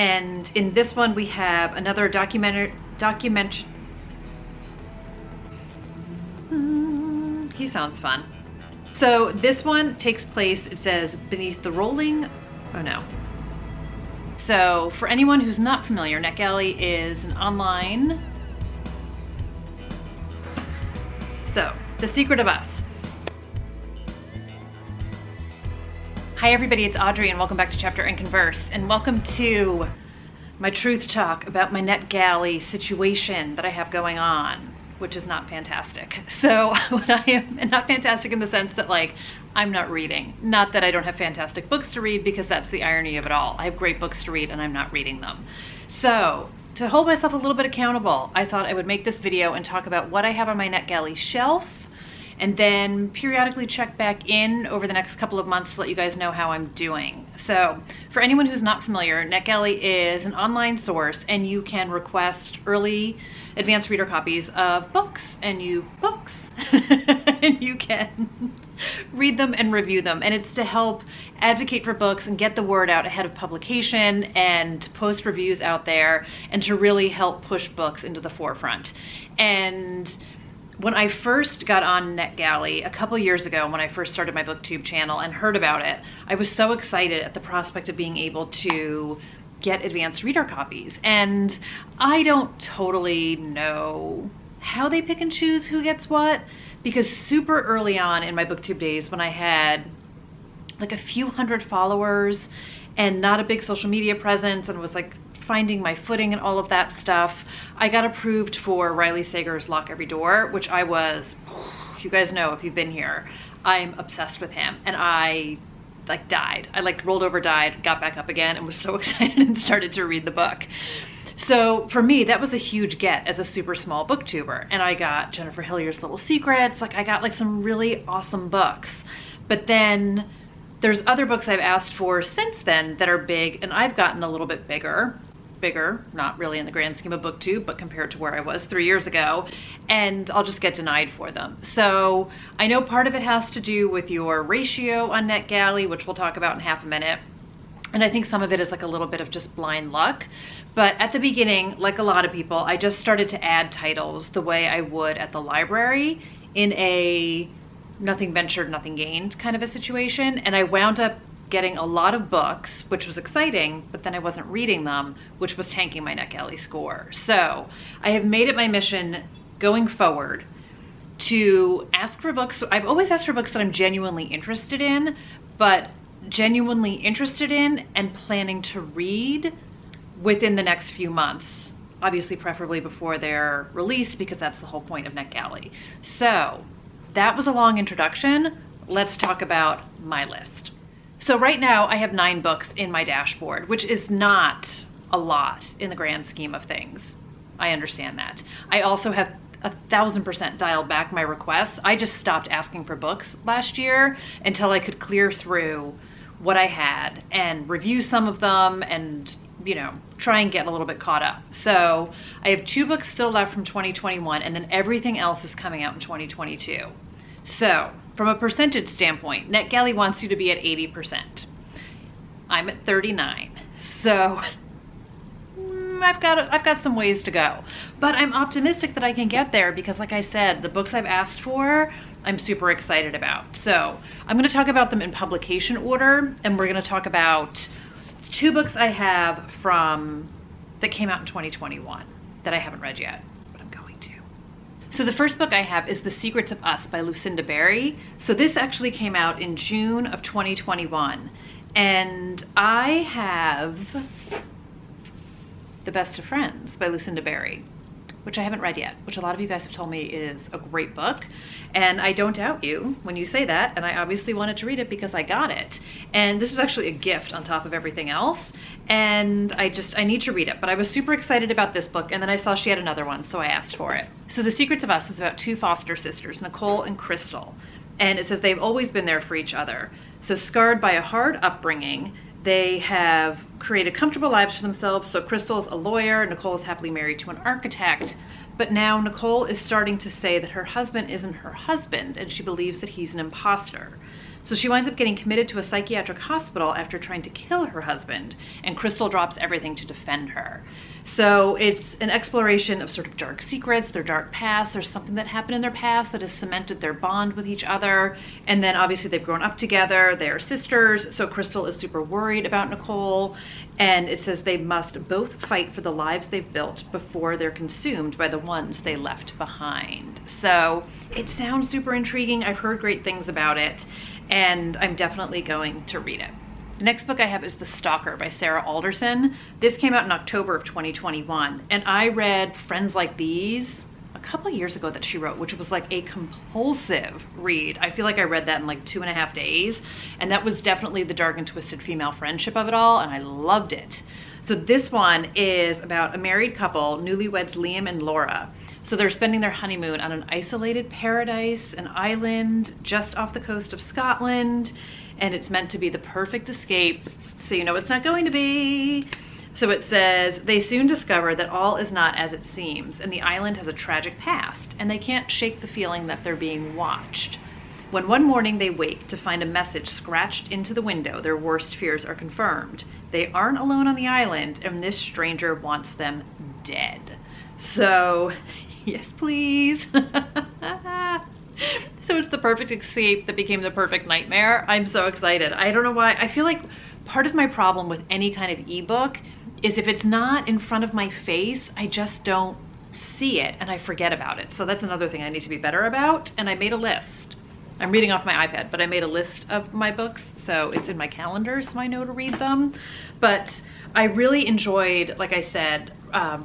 And in this one we have another he sounds fun. So this one takes place, it says, beneath the rolling, oh no. So for anyone who's not familiar, NetGalley is an online, so The Secret of Us. Hi everybody, it's Audrey and welcome back to Chapter and Converse, and welcome to my truth talk about my NetGalley situation that I have going on, which is not fantastic. So what I am, and not fantastic in the sense that like, I'm not reading. Not that I don't have fantastic books to read, because that's the irony of it all. I have great books to read and I'm not reading them. So to hold myself a little bit accountable, I thought I would make this video and talk about what I have on my NetGalley shelf, and then periodically check back in over the next couple of months to let you guys know how I'm doing. So for anyone who's not familiar, NetGalley is an online source and you can request early advanced reader copies of books, and you can read them and review them. And it's to help advocate for books and get the word out ahead of publication, and to post reviews out there, and to really help push books into the forefront. And when I first got on NetGalley a couple years ago, when I first started my BookTube channel and heard about it, I was so excited at the prospect of being able to get advanced reader copies. And I don't totally know how they pick and choose who gets what, because super early on in my BookTube days, when I had like a few hundred followers and not a big social media presence, and was like finding my footing and all of that stuff, I got approved for Riley Sager's Lock Every Door, which I was, you guys know if you've been here, I'm obsessed with him. And I like died. I like rolled over, died, got back up again, and was so excited and started to read the book. So for me, that was a huge get as a super small booktuber. And I got Jennifer Hillier's Little Secrets, like I got like some really awesome books. But then there's other books I've asked for since then that are big, and I've gotten a little bit bigger, not really in the grand scheme of BookTube, but compared to where I was 3 years ago, and I'll just get denied for them. So I know part of it has to do with your ratio on NetGalley, which we'll talk about in half a minute. And I think some of it is like a little bit of just blind luck. But at the beginning, like a lot of people, I just started to add titles the way I would at the library, in a nothing ventured, nothing gained kind of a situation. And I wound up getting a lot of books, which was exciting, but then I wasn't reading them, which was tanking my NetGalley score. So I have made it my mission going forward to ask for books. I've always asked for books that I'm genuinely interested in, but genuinely interested in and planning to read within the next few months, obviously preferably before they're released, because that's the whole point of NetGalley. So that was a long introduction. Let's talk about my list. So right now I have 9 books in my dashboard, which is not a lot in the grand scheme of things. I understand that. I also have 1000% dialed back my requests. I just stopped asking for books last year until I could clear through what I had and review some of them and, you know, try and get a little bit caught up. So I have 2 books still left from 2021, and then everything else is coming out in 2022. So from a percentage standpoint, NetGalley wants you to be at 80%. I'm at 39. So I've got some ways to go, but I'm optimistic that I can get there, because like I said, the books I've asked for, I'm super excited about. So I'm going to talk about them in publication order, and we're going to talk about 2 books I have that came out in 2021 that I haven't read yet, but I'm going to. So the first book I have is The Secrets of Us by Lucinda Berry. So this actually came out in June of 2021, and I have The Best of Friends by Lucinda Berry, which I haven't read yet, which a lot of you guys have told me is a great book. And I don't doubt you when you say that, and I obviously wanted to read it because I got it. And this was actually a gift on top of everything else. And I need to read it, but I was super excited about this book, and then I saw she had another one, so I asked for it. So The Secrets of Us is about 2 foster sisters, Nicole and Crystal. And it says they've always been there for each other. So scarred by a hard upbringing, they have created comfortable lives for themselves. So Crystal's a lawyer, Nicole is happily married to an architect, but now Nicole is starting to say that her husband isn't her husband, and she believes that he's an imposter. So she winds up getting committed to a psychiatric hospital after trying to kill her husband, and Crystal drops everything to defend her. So it's an exploration of sort of dark secrets, their dark past. There's something that happened in their past that has cemented their bond with each other. And then obviously they've grown up together. They are sisters. So Crystal is super worried about Nicole. And it says they must both fight for the lives they've built before they're consumed by the ones they left behind. So it sounds super intriguing. I've heard great things about it, and I'm definitely going to read it. The next book I have is The Stalker by Sarah Alderson. This came out in October of 2021, and I read Friends Like These a couple of years ago that she wrote, which was like a compulsive read. I feel like I read that in like 2.5 days, and that was definitely the dark and twisted female friendship of it all, and I loved it. So this one is about a married couple, newlyweds Liam and Laura. So they're spending their honeymoon on an isolated paradise, an island just off the coast of Scotland, and it's meant to be the perfect escape, so you know it's not going to be. So it says, they soon discover that all is not as it seems, and the island has a tragic past, and they can't shake the feeling that they're being watched. When one morning they wake to find a message scratched into the window, their worst fears are confirmed. They aren't alone on the island, and this stranger wants them dead. So, yes please. So it's the perfect escape that became the perfect nightmare. I'm so excited. I don't know why. I feel like part of my problem with any kind of ebook is if it's not in front of my face, I just don't see it and I forget about it. So that's another thing I need to be better about. And I made a list. I'm reading off my iPad, but I made a list of my books, so it's in my calendar so I know to read them. But I really enjoyed, like I said,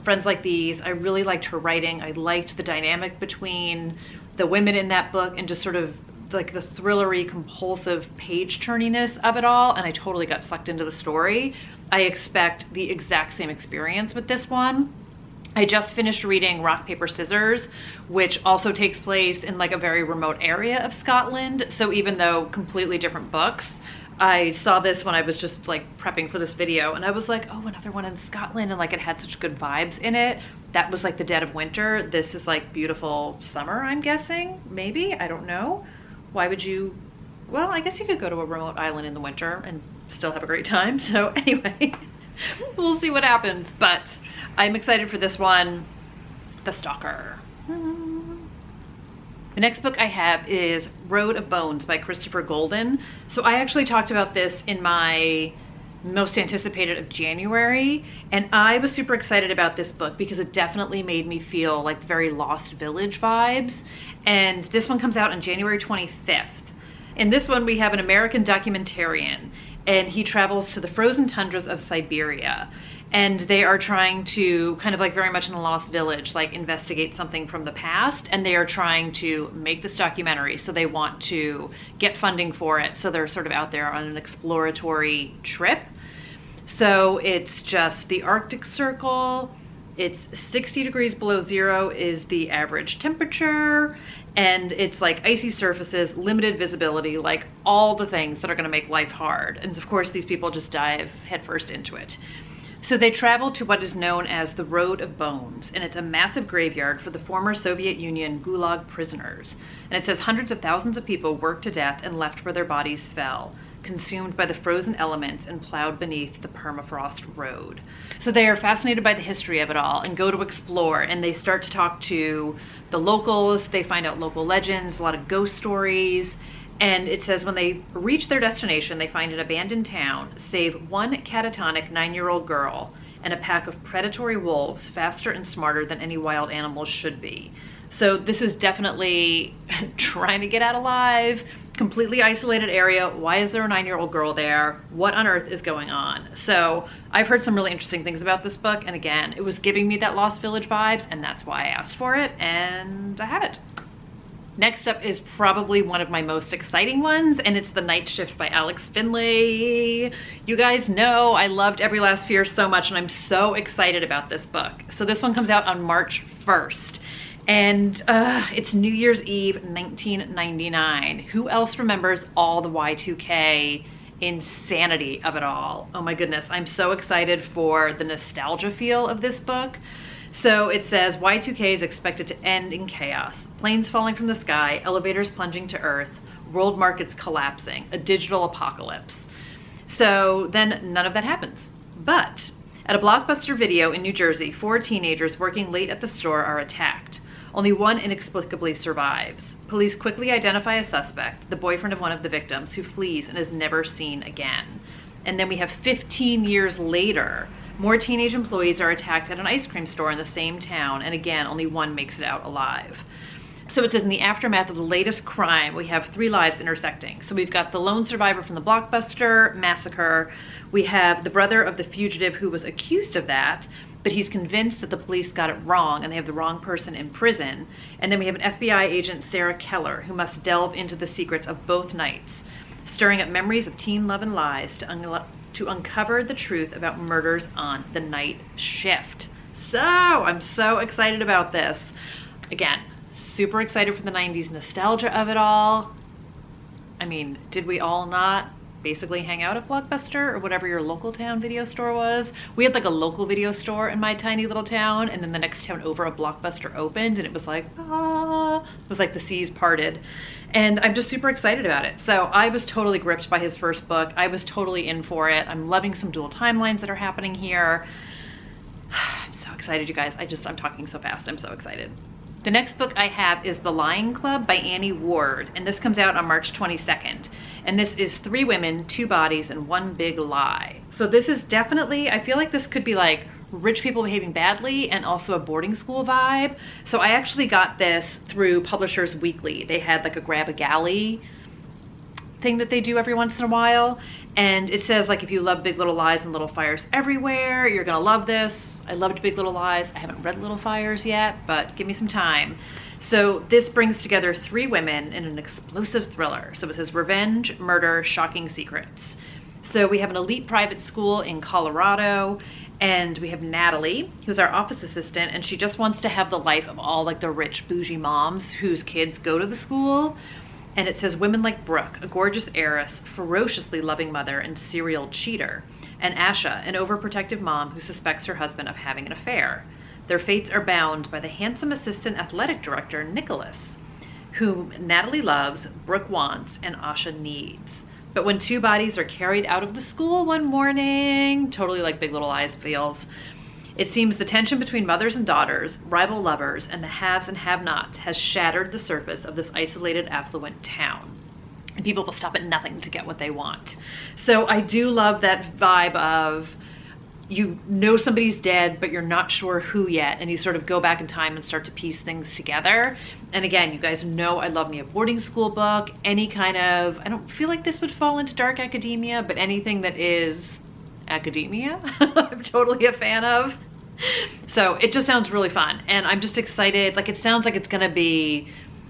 Friends Like These. I really liked her writing. I liked the dynamic between the women in that book and just sort of like the thrillery, compulsive page turniness of it all, and I totally got sucked into the story. I expect the exact same experience with this one. I just finished reading Rock, Paper, Scissors, which also takes place in like a very remote area of Scotland. So even though completely different books, I saw this when I was just like prepping for this video, and I was like, oh, another one in Scotland, and like it had such good vibes in it. That was like the dead of winter. This is like beautiful summer, I'm guessing. Maybe, I don't know. Why would you? Well, I guess you could go to a remote island in the winter and still have a great time. So anyway, we'll see what happens, but I'm excited for this one, The Stalker. The next book I have is Road of Bones by Christopher Golden. So I actually talked about this in my most anticipated of January, and I was super excited about this book because it definitely made me feel like very Lost Village vibes. And this one comes out on January 25th. In this one we have an American documentarian, and he travels to the frozen tundras of Siberia, and they are trying to kind of like very much in the Lost Village, like investigate something from the past, and they are trying to make this documentary. So they want to get funding for it. So they're sort of out there on an exploratory trip. So it's just the Arctic Circle. It's 60 degrees below zero is the average temperature, and it's like icy surfaces, limited visibility, like all the things that are gonna make life hard. And of course, these people just dive headfirst into it. So they travel to what is known as the Road of Bones, and it's a massive graveyard for the former Soviet Union Gulag prisoners. And it says hundreds of thousands of people worked to death and left where their bodies fell, consumed by the frozen elements and plowed beneath the permafrost road. So they are fascinated by the history of it all and go to explore, and they start to talk to the locals. They find out local legends, a lot of ghost stories. And it says when they reach their destination, they find an abandoned town, save one catatonic 9-year-old girl and a pack of predatory wolves faster and smarter than any wild animals should be. So this is definitely trying to get out alive, completely isolated area. Why is there a 9-year-old girl there? What on earth is going on? So I've heard some really interesting things about this book. And again, it was giving me that Lost Village vibes, and that's why I asked for it, and I have it. Next up is probably one of my most exciting ones, and it's The Night Shift by Alex Finlay. You guys know I loved Every Last Fear so much, and I'm so excited about this book. So this one comes out on March 1st. And it's New Year's Eve 1999. Who else remembers all the Y2K insanity of it all? Oh my goodness, I'm so excited for the nostalgia feel of this book. So it says Y2K is expected to end in chaos. Planes falling from the sky, elevators plunging to earth, world markets collapsing, a digital apocalypse. So then none of that happens. But at a Blockbuster Video in New Jersey, 4 teenagers working late at the store are attacked. Only one inexplicably survives. Police quickly identify a suspect, the boyfriend of one of the victims, who flees and is never seen again. And then we have 15 years later, more teenage employees are attacked at an ice cream store in the same town, and again, only one makes it out alive. So it says, in the aftermath of the latest crime, we have 3 lives intersecting. So we've got the lone survivor from the Blockbuster massacre. We have the brother of the fugitive who was accused of that, but he's convinced that the police got it wrong and they have the wrong person in prison. And then we have an FBI agent, Sarah Keller, who must delve into the secrets of both nights, stirring up memories of teen love and lies to uncover the truth about murders on the night shift. So I'm so excited about this. Again, super excited for the 90s nostalgia of it all. I mean, did we all not basically hang out at Blockbuster or whatever your local town video store was? We had like a local video store in my tiny little town, and then the next town over, a Blockbuster opened, and it was like, ah, it was like the seas parted. And I'm just super excited about it. So I was totally gripped by his first book. I was totally in for it. I'm loving some dual timelines that are happening here. I'm so excited, you guys. I'm talking so fast. I'm so excited. The next book I have is The Lying Club by Annie Ward, and this comes out on March 22nd. And this is 3 women, 2 bodies, and 1 big lie. So this is definitely, I feel like this could be like rich people behaving badly and also a boarding school vibe. So I actually got this through Publishers Weekly. They had like a grab a galley thing that they do every once in a while. And it says like, if you love Big Little Lies and Little Fires Everywhere, you're gonna love this. I loved Big Little Lies. I haven't read Little Fires yet, but give me some time. So this brings together 3 women in an explosive thriller. So it says revenge, murder, shocking secrets. So we have an elite private school in Colorado, and we have Natalie, who's our office assistant, and she just wants to have the life of all like the rich bougie moms whose kids go to the school. And it says women like Brooke, a gorgeous heiress, ferociously loving mother, and serial cheater, and Asha, an overprotective mom who suspects her husband of having an affair. Their fates are bound by the handsome assistant athletic director, Nicholas, whom Natalie loves, Brooke wants, and Asha needs. But when 2 bodies are carried out of the school one morning, totally like Big Little Lies feels, it seems the tension between mothers and daughters, rival lovers, and the haves and have-nots has shattered the surface of this isolated, affluent town. And people will stop at nothing to get what they want. So I do love that vibe of, you know somebody's dead, but you're not sure who yet, and you sort of go back in time and start to piece things together. And again, you guys know I love me a boarding school book, any kind of, I don't feel like this would fall into dark academia, but anything that is academia, I'm totally a fan of. So it just sounds really fun, and I'm just excited. Like, it sounds like it's gonna be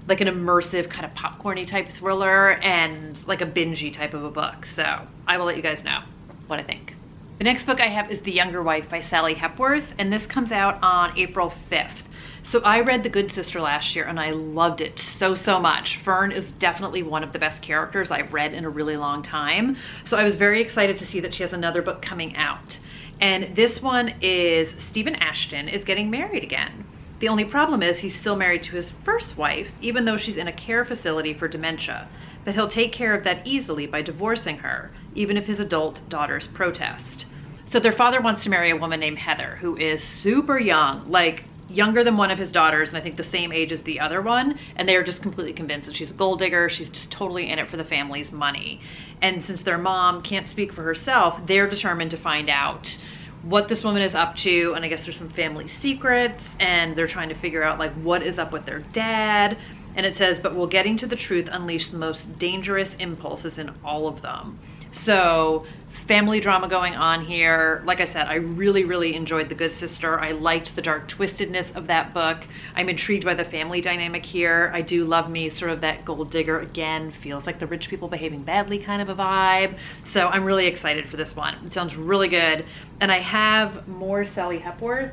like an immersive kind of popcorny type thriller and like a bingey type of a book. So I will let you guys know what I think. The next book I have is The Younger Wife by Sally Hepworth, and this comes out on April 5th. So I read The Good Sister last year and I loved it so much. Fern is definitely one of the best characters I've read in a really long time. So I was very excited to see that she has another book coming out. And this one is Stephen Ashton is getting married again. The only problem is he's still married to his first wife, even though she's in a care facility for dementia. But he'll take care of that easily by divorcing her, even if his adult daughters protest. So their father wants to marry a woman named Heather, who is super young, like younger than one of his daughters, and I think the same age as the other one. And they are just completely convinced that she's a gold digger. She's just totally in it for the family's money. And since their mom can't speak for herself, they're determined to find out what this woman is up to, and I guess there's some family secrets, and they're trying to figure out like what is up with their dad. And it says, but will getting to the truth unleash the most dangerous impulses in all of them. So family drama going on here. Like I said, I really enjoyed The Good Sister. I liked the dark twistedness of that book. I'm intrigued by the family dynamic here. I do love me sort of that gold digger, again, feels like the rich people behaving badly kind of a vibe. So I'm really excited for this one. It sounds really good. And I have more Sally Hepworth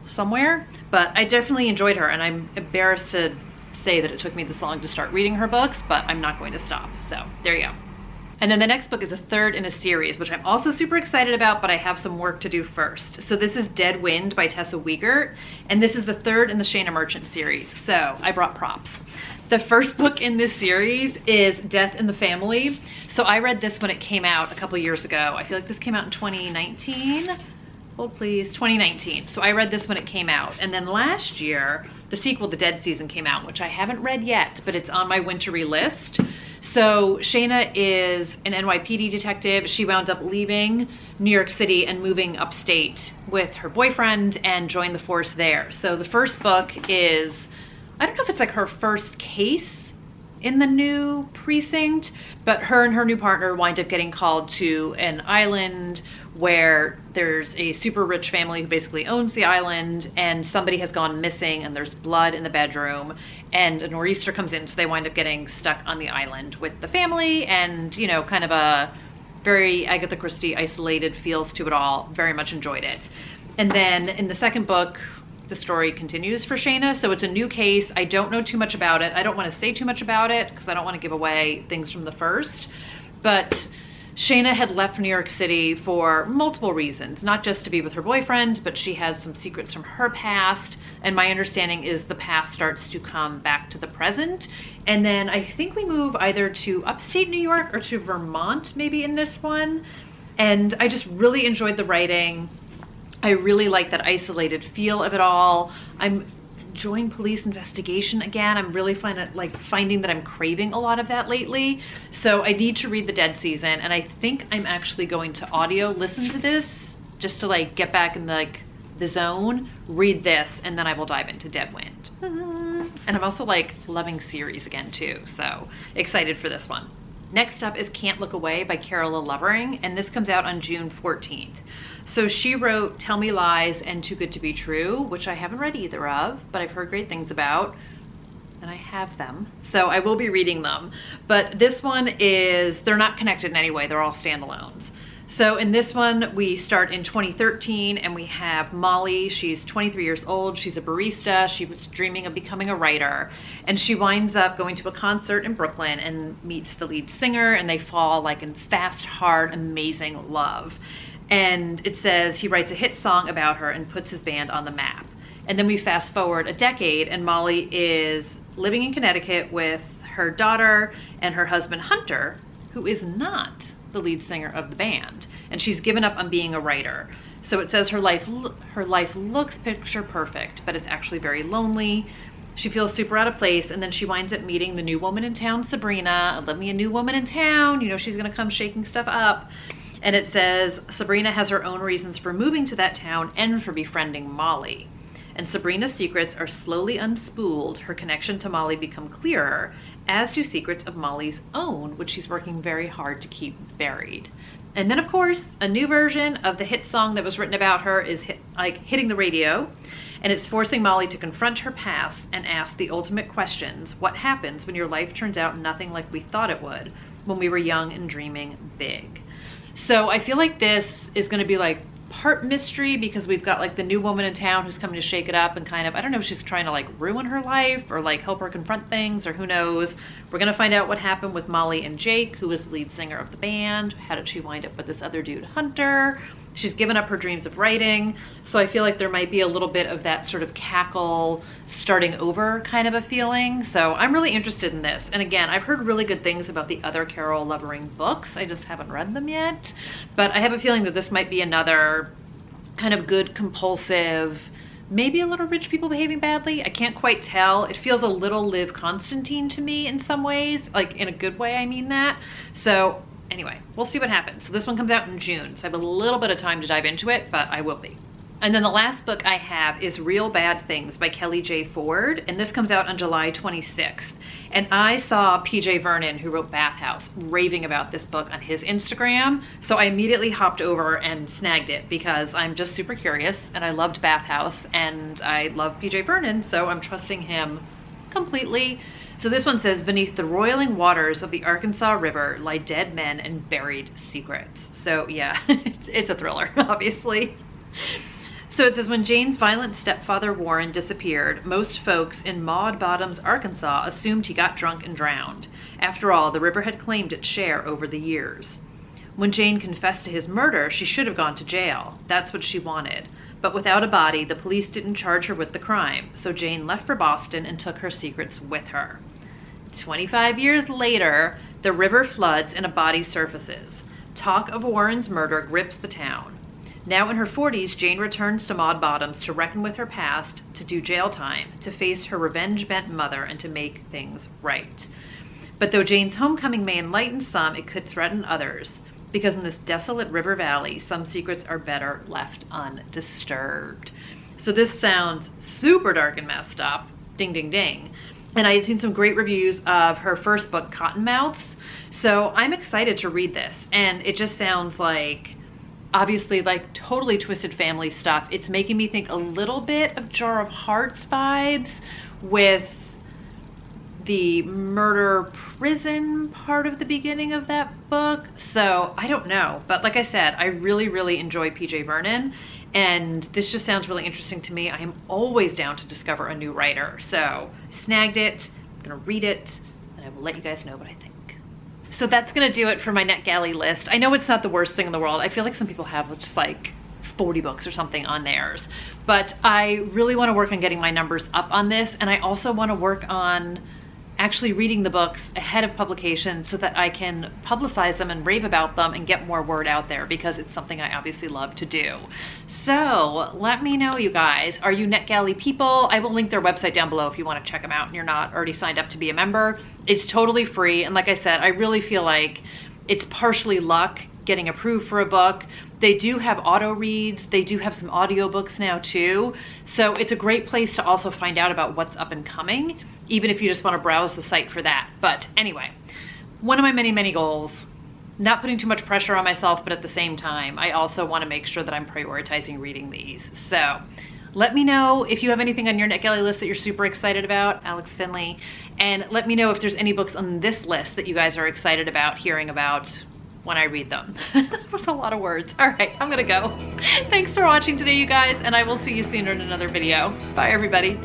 somewhere, but I definitely enjoyed her, and I'm embarrassed to say that it took me this long to start reading her books, but I'm not going to stop. So there you go. And then the next book is a third in a series, which I'm also super excited about, but I have some work to do first. So this is Dead Wind by Tessa Wiegert, and this is the third in the Shayna Merchant series. So I brought props. The first book in this series is Death in the Family. So I read this when it came out a couple years ago. I feel like this came out in 2019. Hold please, 2019. So I read this when it came out. And then last year, the sequel, The Dead Season, came out, which I haven't read yet, but it's on my wintry list. So Shayna is an NYPD detective. She wound up leaving New York City and moving upstate with her boyfriend and joined the force there. So the first book is, I don't know if it's like her first case in the new precinct, but her and her new partner wind up getting called to an island where there's a super rich family who basically owns the island, and somebody has gone missing and there's blood in the bedroom, and a nor'easter comes in, so they wind up getting stuck on the island with the family, and you know, kind of a very Agatha Christie isolated feels to it all. Very much enjoyed it. And then in the second book, the story continues for Shayna. So it's a new case. I don't know too much about it. I don't want to say too much about it because I don't want to give away things from the first. But Shayna had left New York City for multiple reasons, not just to be with her boyfriend, but she has some secrets from her past. And my understanding is the past starts to come back to the present. And then I think we move either to upstate New York or to Vermont, maybe in this one. And I just really enjoyed the writing. I really like that isolated feel of it all. I'm enjoying police investigation again. I'm really finding that I'm craving a lot of that lately. So I need to read The Dead Season, and I think I'm actually going to audio listen to this just to like get back in the zone, read this, and then I will dive into Dead Wind. And I'm also like loving series again too, so excited for this one. Next up is Can't Look Away by Carola Lovering, and this comes out on June 14th. So she wrote Tell Me Lies and Too Good to Be True, which I haven't read either of, but I've heard great things about, and I have them. So I will be reading them. But this one is, they're not connected in any way, they're all standalones. So in this one, we start in 2013 and we have Molly. She's 23 years old. She's a barista. She was dreaming of becoming a writer. And she winds up going to a concert in Brooklyn and meets the lead singer, and they fall like in fast, hard, amazing love. And it says he writes a hit song about her and puts his band on the map. And then we fast forward a decade and Molly is living in Connecticut with her daughter and her husband Hunter, who is not the lead singer of the band, and she's given up on being a writer. So it says her life looks picture perfect, but it's actually very lonely. She feels super out of place, and then she winds up meeting the new woman in town, Sabrina. Love me a new woman in town, you know, she's gonna come shaking stuff up. And it says Sabrina has her own reasons for moving to that town and for befriending Molly. And Sabrina's secrets are slowly unspooled. Her connection to Molly become clearer, as do secrets of Molly's own, which she's working very hard to keep buried. And then of course, a new version of the hit song that was written about her is hitting the radio, and it's forcing Molly to confront her past and ask the ultimate questions. What happens when your life turns out nothing like we thought it would when we were young and dreaming big? So I feel like this is gonna be like part mystery because we've got like the new woman in town who's coming to shake it up and kind of, I don't know if she's trying to like ruin her life or like help her confront things, or who knows. We're gonna find out what happened with Molly and Jake, who was the lead singer of the band. How did she wind up with this other dude, Hunter? She's given up her dreams of writing. So I feel like there might be a little bit of that sort of cackle starting over kind of a feeling. So I'm really interested in this. And again, I've heard really good things about the other Carola Lovering books. I just haven't read them yet. But I have a feeling that this might be another kind of good, compulsive, maybe a little rich people behaving badly. I can't quite tell. It feels a little Liv Constantine to me in some ways, like in a good way, I mean that. So anyway, we'll see what happens. So this one comes out in June, so I have a little bit of time to dive into it, but I will be. And then the last book I have is Real Bad Things by Kelly J. Ford, and this comes out on July 26th. And I saw PJ Vernon, who wrote Bathhouse, raving about this book on his Instagram, so I immediately hopped over and snagged it because I'm just super curious, and I loved Bathhouse, and I love PJ Vernon, so I'm trusting him completely. So this one says, beneath the roiling waters of the Arkansas River lie dead men and buried secrets. So yeah, it's a thriller, obviously. So it says, when Jane's violent stepfather Warren disappeared, most folks in Maud Bottoms, Arkansas assumed he got drunk and drowned. After all, the river had claimed its share over the years. When Jane confessed to his murder, she should have gone to jail. That's what she wanted. But without a body, the police didn't charge her with the crime, so Jane left for Boston and took her secrets with her. 25 years later, the river floods and a body surfaces. Talk of Warren's murder grips the town. Now in her 40s, Jane returns to Maud Bottoms to reckon with her past, to do jail time, to face her revenge-bent mother, and to make things right. But though Jane's homecoming may enlighten some, it could threaten others, because in this desolate river valley, some secrets are better left undisturbed. So this sounds super dark and messed up. Ding, ding, ding. And I had seen some great reviews of her first book, Cottonmouths. So I'm excited to read this. And it just sounds like, obviously, like totally twisted family stuff. It's making me think a little bit of Jar of Hearts vibes with the murder prison part of the beginning of that book. So I don't know. But like I said, I really, really enjoy PJ Vernon. And this just sounds really interesting to me. I am always down to discover a new writer. So I snagged it, I'm gonna read it, and I will let you guys know what I think. So that's gonna do it for my NetGalley list. I know it's not the worst thing in the world. I feel like some people have just like 40 books or something on theirs. But I really wanna work on getting my numbers up on this, and I also wanna work on actually reading the books ahead of publication so that I can publicize them and rave about them and get more word out there, because it's something I obviously love to do. So let me know, you guys. Are you NetGalley people? I will link their website down below if you want to check them out and you're not already signed up to be a member. It's totally free. And like I said, I really feel like it's partially luck getting approved for a book. They do have auto reads. They do have some audiobooks now too. So it's a great place to also find out about what's up and coming, even if you just want to browse the site for that. But anyway, one of my many, many goals, not putting too much pressure on myself, but at the same time, I also want to make sure that I'm prioritizing reading these. So let me know if you have anything on your NetGalley list that you're super excited about, Alex Finley, and let me know if there's any books on this list that you guys are excited about hearing about when I read them. That was a lot of words. All right, I'm gonna go. Thanks for watching today, you guys, and I will see you soon in another video. Bye, everybody.